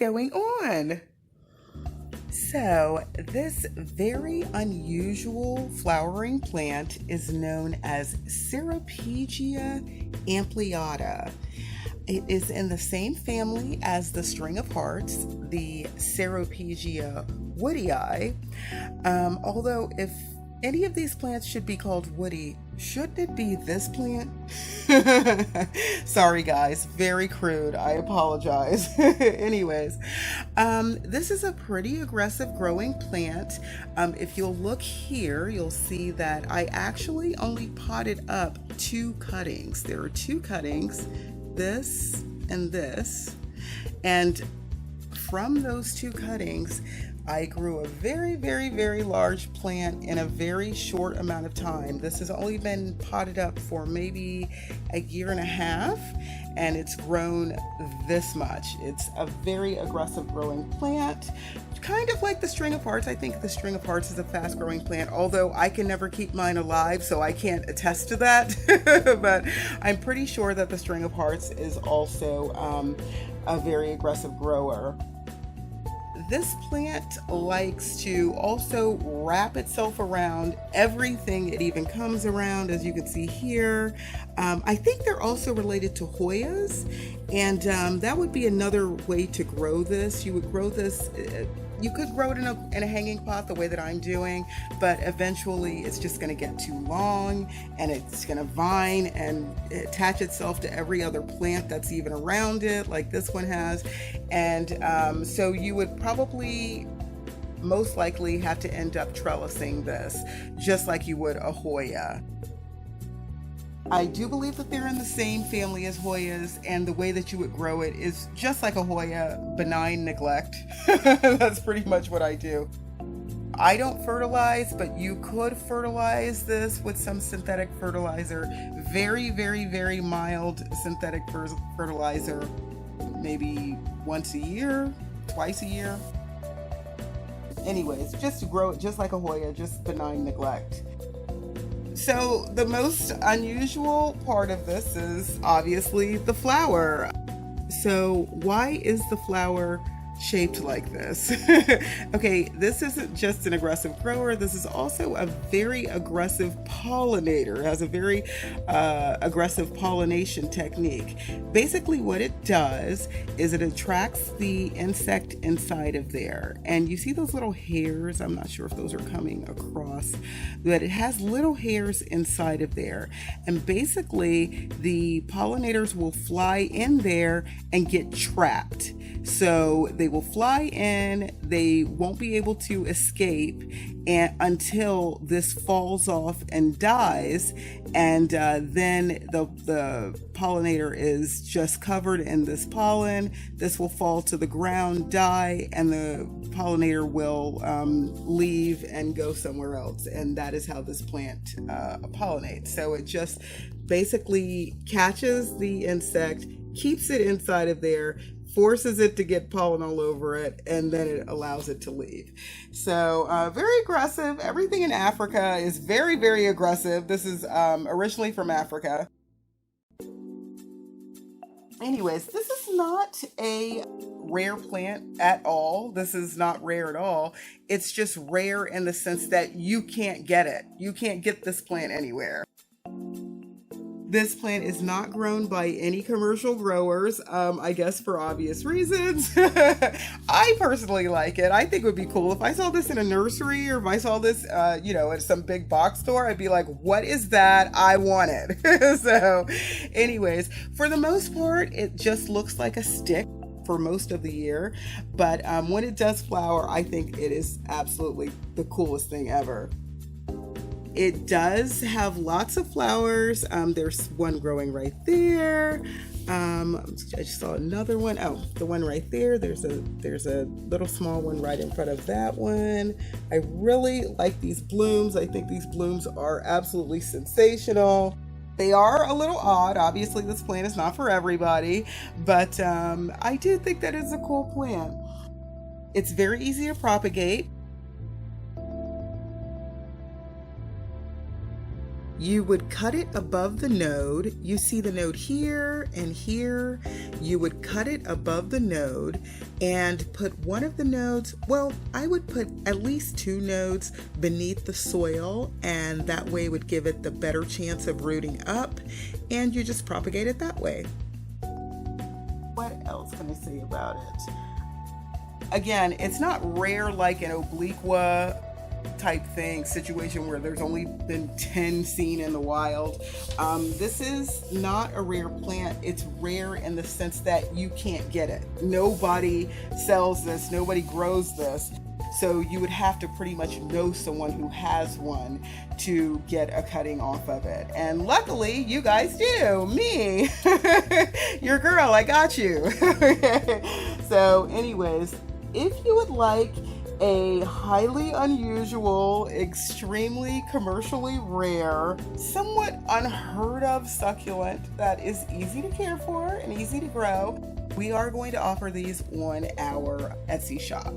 going on? So this very unusual flowering plant is known as Ceropegia Ampliata. It is in the same family as the string of hearts, the Ceropegia Woodii. Although if any of these plants should be called woody, shouldn't it be this plant? Sorry guys, very crude. I apologize. Anyways, this is a pretty aggressive growing plant. If you'll look here, you'll see that I actually only potted up 2 cuttings. There are 2 cuttings, this and this. And from those 2 cuttings, I grew a very, very, very large plant in a very short amount of time. This has only been potted up for maybe a year and a half, and it's grown this much. It's a very aggressive growing plant, kind of like the string of hearts. I think the string of hearts is a fast growing plant, although I can never keep mine alive, so I can't attest to that. But I'm pretty sure that the string of hearts is also a very aggressive grower. This plant likes to also wrap itself around everything it even comes around, as you can see here. I think they're also related to Hoyas, and that would be another way to grow this. You would grow this, you could grow it in a hanging pot the way that I'm doing, but eventually it's just going to get too long and it's going to vine and attach itself to every other plant that's even around it, like this one has. And so you would probably most likely have to end up trellising this just like you would a Hoya. I do believe that they're in the same family as Hoyas, and the way that you would grow it is just like a Hoya, benign neglect. That's pretty much what I do. I don't fertilize, but you could fertilize this with some synthetic fertilizer. Very, very, very mild synthetic fertilizer, maybe once a year, twice a year. Anyways, just to grow it just like a Hoya, just benign neglect. So the most unusual part of this is obviously the flower. So why is the flower shaped like this? Okay, this isn't just an aggressive grower. This is also a very aggressive pollinator. It has a very aggressive pollination technique. Basically what it does is it attracts the insect inside of there. And you see those little hairs? I'm not sure if those are coming across, but it has little hairs inside of there. And basically the pollinators will fly in there and get trapped. So they will fly in, they won't be able to escape until this falls off and dies, and then the pollinator is just covered in this pollen. This will fall to the ground, die, and the pollinator will leave and go somewhere else, and that is how this plant pollinates. So it just basically catches the insect, keeps it inside of there, forces it to get pollen all over it, and then it allows it to leave. So very aggressive. Everything in Africa is very, very aggressive. This is originally from Africa. Anyways, this is not a rare plant at all. This is not rare at all. It's just rare in the sense that you can't get it. You can't get this plant anywhere. This plant is not grown by any commercial growers, I guess for obvious reasons. I personally like it. I think it would be cool if I saw this in a nursery, or if I saw this, at some big box store. I'd be like, what is that? I want it. So anyways, for the most part, it just looks like a stick for most of the year. But when it does flower, I think it is absolutely the coolest thing ever. It does have lots of flowers. There's one growing right there. I just saw another one. Oh, the one right there. There's a little small one right in front of that one. I really like these blooms. I think these blooms are absolutely sensational. They are a little odd. Obviously, this plant is not for everybody, but I do think that it's a cool plant. It's very easy to propagate. You would cut it above the node. You see the node here and here. You would cut it above the node and put one of the nodes, well, I would put at least 2 nodes beneath the soil, and that way would give it the better chance of rooting up, and you just propagate it that way. What else can I say about it? Again, it's not rare like an obliqua type thing, situation where there's only been 10 seen in the wild. This is not a rare plant. It's rare in the sense that you can't get it. Nobody sells this, nobody grows this. So you would have to pretty much know someone who has one to get a cutting off of it. And luckily, you guys do. Me, your girl, I got you. So anyways, if you would like a highly unusual, extremely commercially rare, somewhat unheard of succulent that is easy to care for and easy to grow, we are going to offer these on our Etsy shop.